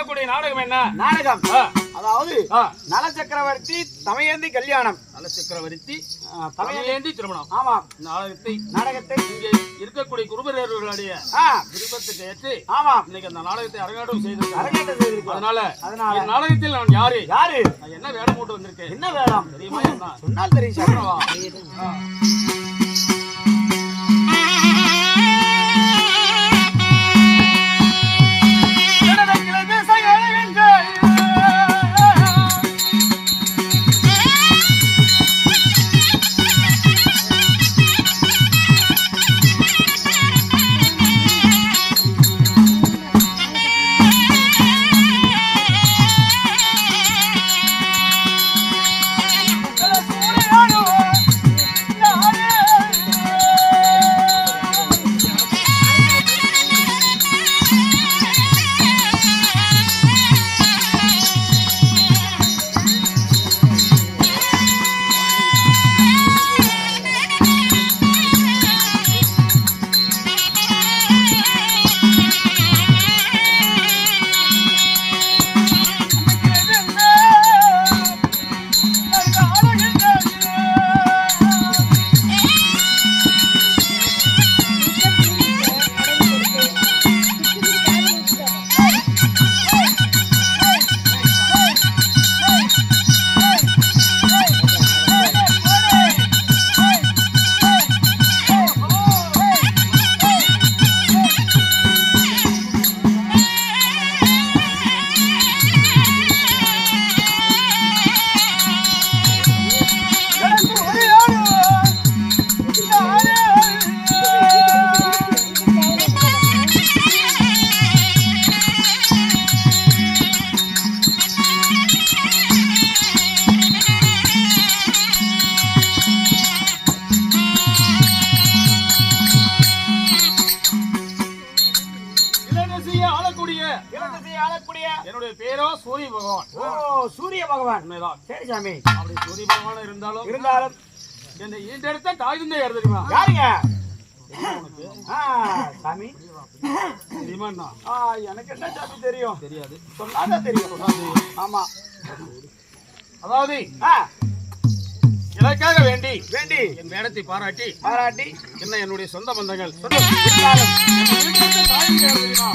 நடக்கக்கூடிய நாடகம் என்ன? நாடகம் அதாவது நல சக்கரவர்த்தி தமயந்தி கல்யாணம். நல சக்கரவர்த்தி தமயந்தி திருமணம். ஆமா. நாடகத்தை இங்கே இருக்கக்கூடிய குருபரர்களுடைய விருப்பத்துக்கு ஏற்று இன்னைக்கு அந்த நாடகத்தை அரங்கேற்றம் செய்திருக்கேன். அதனால நாடகத்தில் நான் யாரு நான் என்ன வேடம் போட்டு வந்திருக்கேன்? என்ன வேடம் தெரியுமா? என்ன சொன்னால் தெரியும். என்னுடைய பேரோ சூரிய பகவான். சூரிய பகவான். சரி சாமி. அப்படி சூரிய பகவான் இருந்தாலும் என்னை ஈண்டெடுத்த தாய் தந்தை யார் தெரியுமா? யாருங்க சாமி? தெரியுமா? எனக்கு என்ன சாமி தெரியும்? தெரியாது. சொன்னாதான் தெரியும். ஆமா. அதாவது எனக்காக வேண்டி என் வேடத்தை பாராட்டி என்ன என்னுடைய சொந்த பந்தங்கள் தாய் தந்தை யார் தெரியுமா?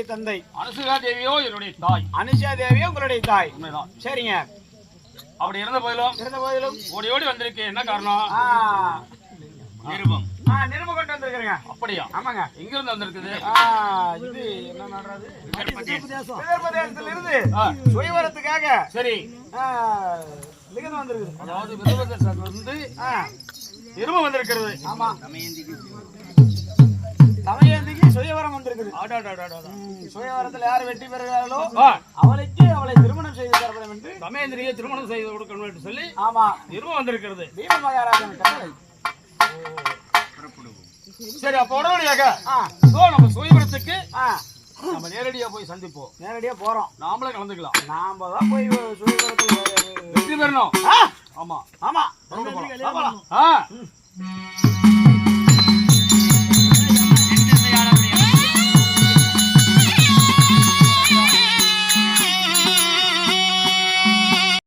தந்தை. அனுசுகா தேவியோ என்னுடைய தாய். அனுசுகா தேவியோ உங்களுடைய தாய். சரிங்க. அப்படி இருந்த போதிலும் ஓடி ஓடி வந்திருக்கேன். என்ன காரணம்? நிருபம். நிருபம் கொண்டு வந்திருக்கிறேங்க. அப்படியா? ஆமாங்க. எங்க இருந்து வந்திருக்குது? இது என்ன நடறது? இருந்து சுயவரத்துக்காக சரி லிகதம் வந்திருக்கு. அதாவது விருதுநகர் வந்து நிருபம் வந்திருக்கிறது. ஆமா. தமையந்திக்கு சுயவரம் வந்திருக்குது. சுயவரத்தில் யார் வெற்றி பெறுகிறார்களோ அவளுக்கு அவளை திருமணம் செய்து தரப்படும் என்று தமையந்திரியை திருமணம் செய்து கொடுக்கணும் என்று சொல்லி ஆமா நிருபம் வந்திருக்கிறது. பீம மகாராஜன் கட்டளை. சரி, அப்ப உடனடியாக நம்ம சுயவரத்துக்கு நம்ம நேரடியா போய் சந்திப்போம். நேரடியா போறோம். நாமளே கலந்துக்கலாம். நாம தான் போய் சுயவரத்தில் வெற்றி பெறணும். ஆமா ஆமா.